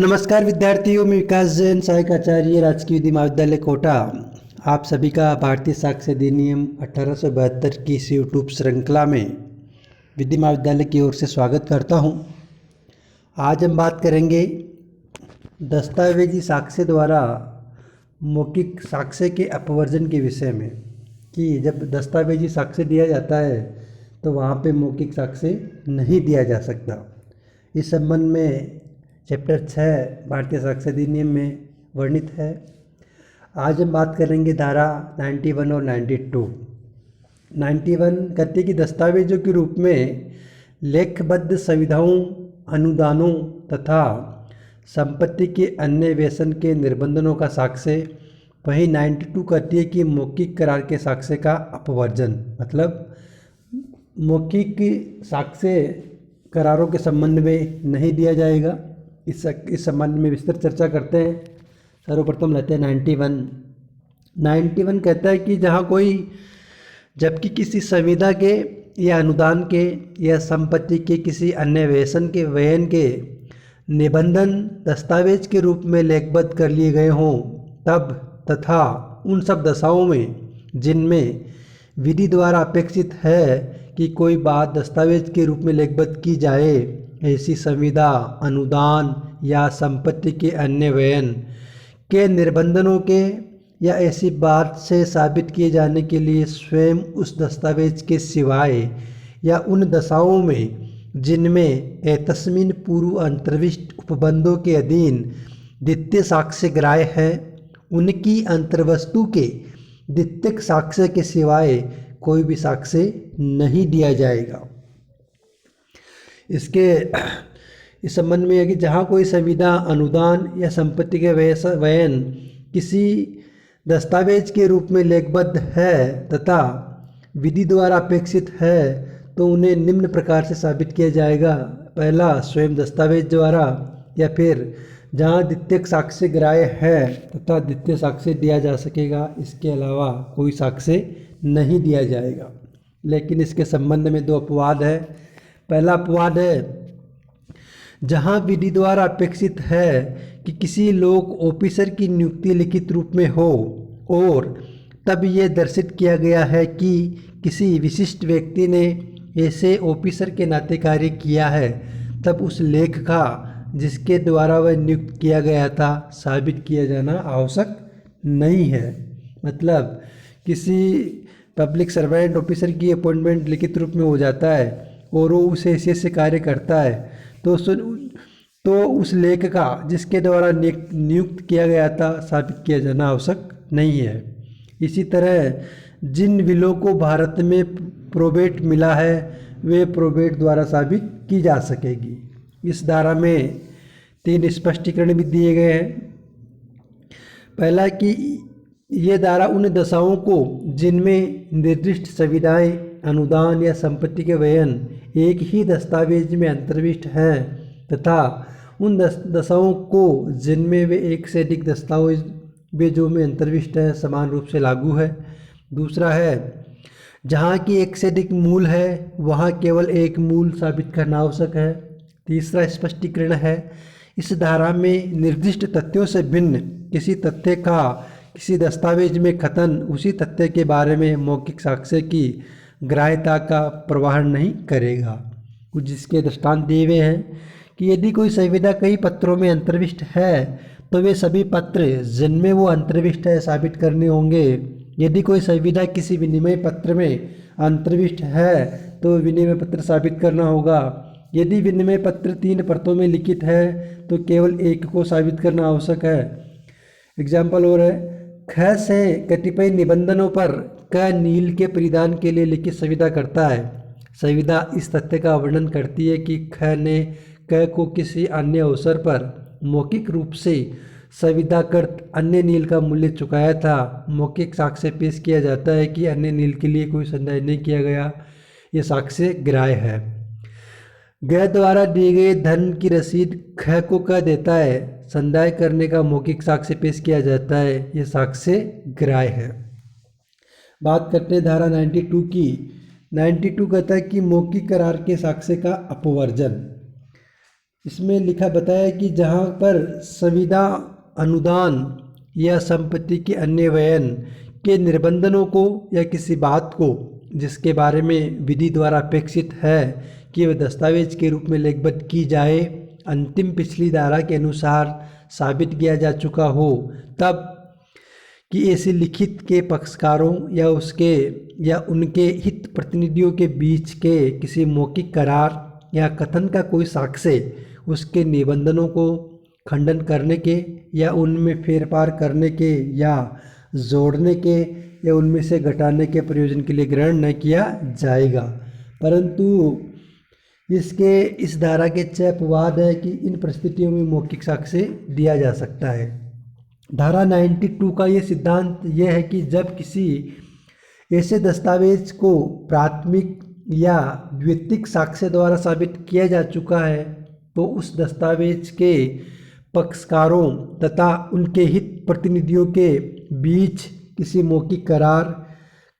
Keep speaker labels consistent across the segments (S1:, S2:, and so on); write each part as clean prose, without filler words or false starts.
S1: नमस्कार विद्यार्थियों, मैं विकास जैन, सहायक आचार्य, राजकीय विधि महाविद्यालय कोटा। आप सभी का भारतीय साक्ष्य अधिनियम 1872 की इस यूट्यूब श्रृंखला में विधि महाविद्यालय की ओर से स्वागत करता हूं। आज हम बात करेंगे दस्तावेजी साक्ष्य द्वारा मौखिक साक्ष्य के अपवर्जन के विषय में, कि जब दस्तावेजी साक्ष्य दिया जाता है तो वहाँ पे मौखिक साक्ष्य नहीं दिया जा सकता। इस संबंध में चैप्टर 6 भारतीय साक्ष्य अधिनियम में वर्णित है। आज हम बात करेंगे धारा 91 और 92। 91 कहती है कि दस्तावेजों के रूप में लेखबद्ध सुविधाओं, अनुदानों तथा संपत्ति के अन्य वेतन के निबंधनों का साक्ष्य। वहीं 92 कहती है कि मौखिक करार के साक्ष्य का अपवर्जन, मतलब मौखिक साक्ष्य करारों के संबंध में नहीं दिया जाएगा। इस संबंध में विस्तृत चर्चा करते हैं। सर्वप्रथम लेते हैं 91 कहता है कि जबकि किसी संविदा के या अनुदान के या संपत्ति के किसी अन्य वेतन के व्ययन के निबंधन दस्तावेज के रूप में लेखबद्ध कर लिए गए हों, तब तथा उन सब दशाओं में जिनमें विधि द्वारा अपेक्षित है कि कोई बात दस्तावेज के रूप में लेखबद्ध की जाए, ऐसी संविदा, अनुदान या संपत्ति के अन्य व्ययन के निबंधनों के या ऐसी बात से साबित किए जाने के लिए स्वयं उस दस्तावेज के सिवाय या उन दशाओं में जिनमें एतस्मिन पूर्व अंतर्विष्ट उपबंधों के अधीन द्वितीय साक्ष्य ग्राह्य है, उनकी अंतर्वस्तु के द्वितीयक साक्ष्य के सिवाय कोई भी साक्ष्य नहीं दिया जाएगा। इस संबंध में है कि जहाँ कोई संविदा, अनुदान या संपत्ति के व्ययन किसी दस्तावेज के रूप में लेखबद्ध है तथा विधि द्वारा अपेक्षित है, तो उन्हें निम्न प्रकार से साबित किया जाएगा। पहला, स्वयं दस्तावेज द्वारा, या फिर जहाँ द्वितीयक साक्ष्य ग्राह्य है तथा द्वितीय साक्ष्य दिया जा सकेगा, इसके अलावा कोई साक्ष्य नहीं दिया जाएगा। लेकिन इसके संबंध में दो अपवाद है। पहला अपवाद है, जहाँ विधि द्वारा अपेक्षित है कि किसी लोक ऑफिसर की नियुक्ति लिखित रूप में हो और तब ये दर्शित किया गया है कि किसी विशिष्ट व्यक्ति ने ऐसे ऑफिसर के नाते कार्य किया है, तब उस लेख का जिसके द्वारा वह नियुक्त किया गया था साबित किया जाना आवश्यक नहीं है। मतलब किसी पब्लिक सर्वेंट ऑफिसर की अपॉइंटमेंट लिखित रूप में हो जाता है और वो उस हैसियत से कार्य करता है, तो उस लेख का जिसके द्वारा नियुक्त किया गया था साबित किया जाना आवश्यक नहीं है। इसी तरह जिन विलों को भारत में प्रोबेट मिला है, वे प्रोबेट द्वारा साबित की जा सकेगी। इस धारा में 3 स्पष्टीकरण भी दिए गए हैं। पहला कि ये धारा उन दशाओं को जिनमें निर्दिष्ट सुविधाएं, अनुदान या संपत्ति के व्ययन एक ही दस्तावेज में अंतर्विष्ट हैं तथा उन दशाओं को जिनमें वे एक से अधिक दस्तावेजों में अंतर्विष्ट है समान रूप से लागू है। दूसरा है, जहाँ की एक से अधिक मूल है, वहाँ केवल एक मूल साबित करना आवश्यक है। तीसरा स्पष्टीकरण है, इस धारा में निर्दिष्ट तथ्यों से भिन्न किसी तथ्य का किसी दस्तावेज में कथन उसी तथ्य के बारे में मौखिक साक्ष्य की ग्राह्यता का प्रवाहन नहीं करेगा। कुछ जिसके दृष्टांत दिए हुए हैं कि यदि कोई संविदा कई पत्रों में अंतर्विष्ट है तो वे सभी पत्र जिनमें वो अंतर्विष्ट है साबित करने होंगे। यदि कोई संविदा किसी विनिमय पत्र में अंतर्विष्ट है तो विनिमय पत्र साबित करना होगा। यदि विनिमय पत्र 3 परतों में लिखित है तो केवल एक को साबित करना आवश्यक है। एग्जाम्पल और है, ख से कतिपय निबंधनों पर क नील के परिधान के लिए लिखित संविदा करता है। संविदा इस तथ्य का वर्णन करती है कि ख ने क को किसी अन्य अवसर पर मौखिक रूप से संविदाकृत अन्य नील का मूल्य चुकाया था। मौखिक साक्ष्य पेश किया जाता है कि अन्य नील के लिए कोई संदाय नहीं किया गया, ये साक्ष्य ग्राह्य है। ग द्वारा दिए गए धन की रसीद ख को क देता है, संदाय करने का मौखिक साक्ष्य पेश किया जाता है, ये साक्ष्य ग्राह्य है। बात करते हैं धारा 92 की। 92 कहता है कि मौखिक करार के साक्ष्य का अपवर्जन। इसमें लिखा बताया कि जहाँ पर संविदा अनुदान या संपत्ति के अन्य वयन के निबंधनों को या किसी बात को जिसके बारे में विधि द्वारा अपेक्षित है कि वह दस्तावेज के रूप में लेखबद्ध की जाए अंतिम पिछली धारा के अनुसार साबित किया जा चुका हो, तब कि ऐसी लिखित के पक्षकारों या उसके या उनके हित प्रतिनिधियों के बीच के किसी मौखिक करार या कथन का कोई साक्ष्य उसके निबंधनों को खंडन करने के या उनमें फेरफार करने के या जोड़ने के या उनमें से घटाने के प्रयोजन के लिए ग्रहण न किया जाएगा। परंतु इसके इस धारा के अपवाद है कि इन परिस्थितियों में मौखिक साक्ष्य दिया जा सकता है। धारा 92 का ये सिद्धांत यह है कि जब किसी ऐसे दस्तावेज को प्राथमिक या द्वितीयक साक्ष्य द्वारा साबित किया जा चुका है तो उस दस्तावेज के पक्षकारों तथा उनके हित प्रतिनिधियों के बीच किसी मौखिक करार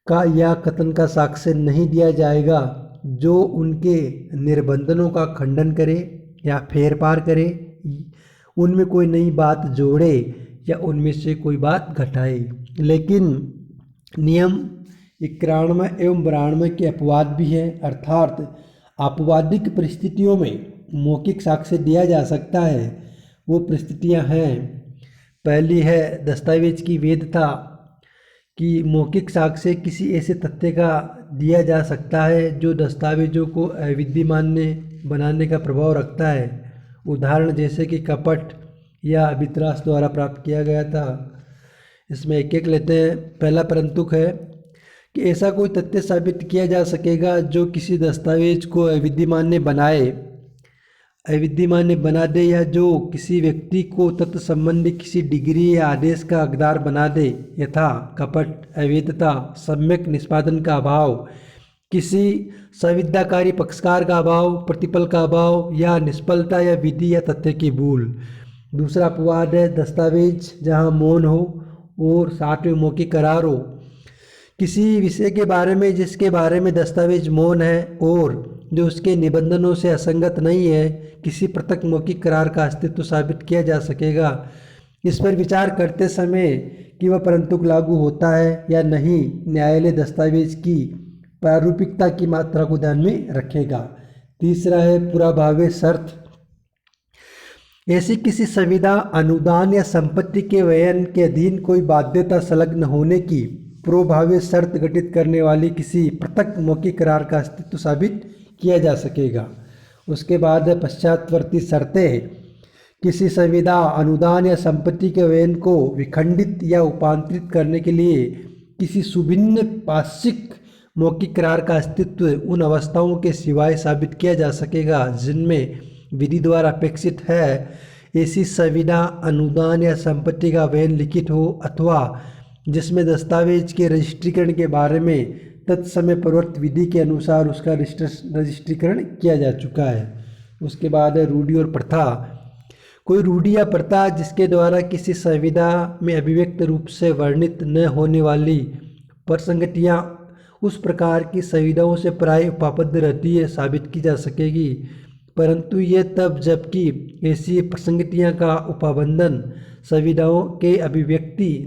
S1: का या कथन का साक्ष्य नहीं दिया जाएगा जो उनके निबंधनों का खंडन करे या फेरफार करे, उनमें कोई नई बात जोड़े या उनमें से कोई बात घटाए। लेकिन नियम 91 एवं 92 के अपवाद भी हैं, अर्थात आपवादिक परिस्थितियों में मौखिक साक्ष्य दिया जा सकता है। वो परिस्थितियां हैं, पहली है दस्तावेज की वैधता कि मौखिक साक्ष्य किसी ऐसे तथ्य का दिया जा सकता है जो दस्तावेजों को अविद्यमान बनाने का प्रभाव रखता है। उदाहरण जैसे कि कपट या वित्रास द्वारा प्राप्त किया गया था। इसमें एक एक लेते हैं। पहला परंतुक है कि ऐसा कोई तथ्य साबित किया जा सकेगा जो किसी दस्तावेज को अविद्यमान बना दे या जो किसी व्यक्ति को तत्व संबंधी किसी डिग्री या आदेश का हकदार बना दे, यथा कपट, अवैधता, सम्यक निष्पादन का अभाव, किसी संविदाकारी पक्षकार का अभाव, प्रतिपल का अभाव या निष्फलता या विधि या तथ्य की भूल। दूसरा अपवाद है दस्तावेज जहां मौन हो और साथ में मौखिक करार हो। किसी विषय के बारे में जिसके बारे में दस्तावेज मौन है और जो उसके निबंधनों से असंगत नहीं है, किसी पृथक मौखिक करार का अस्तित्व साबित किया जा सकेगा। इस पर विचार करते समय कि वह परंतुक लागू होता है या नहीं, न्यायालय दस्तावेज की प्रारूपिकता की मात्रा को ध्यान में रखेगा। तीसरा है पुराभावी शर्त। ऐसी किसी संविदा, अनुदान या संपत्ति के वयन के अधीन कोई बाध्यता संलग्न होने की पूर्वभावी शर्त गठित करने वाली किसी पृथक मौखिक करार का अस्तित्व साबित किया जा सकेगा। उसके बाद पश्चातवर्ती शर्तें। किसी संविदा, अनुदान या संपत्ति के वयन को विखंडित या उपांतरित करने के लिए किसी सुभिन्न पाक्षिक मौखिक करार का अस्तित्व उन अवस्थाओं के सिवाय साबित किया जा सकेगा जिनमें विधि द्वारा अपेक्षित है ऐसी संविदा, अनुदान या संपत्ति का वयन लिखित हो अथवा जिसमें दस्तावेज के रजिस्ट्रीकरण के बारे में तत्समय प्रवर्त विधि के अनुसार उसका रजिस्ट्रीकरण किया जा चुका है। उसके बाद है रूढ़ि और प्रथा। कोई रूढ़ि या प्रथा जिसके द्वारा किसी संविदा में अभिव्यक्त रूप से वर्णित न होने वाली प्रसंगतियाँ उस प्रकार की संविदाओं से प्राय उपाबद्ध रहती है, साबित की जा सकेगी। परंतु ये तब जबकि ऐसी प्रसंगतियाँ का उपाबंधन संविदाओं के अभिव्यक्ति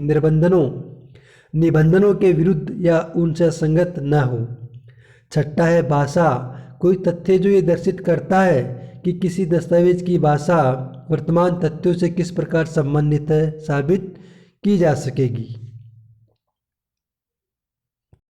S1: निबंधनों के विरुद्ध या उनसे संगत न हो। छठा है भाषा। कोई तथ्य जो ये दर्शित करता है कि किसी दस्तावेज की भाषा वर्तमान तथ्यों से किस प्रकार संबंधित है, साबित की जा सकेगी।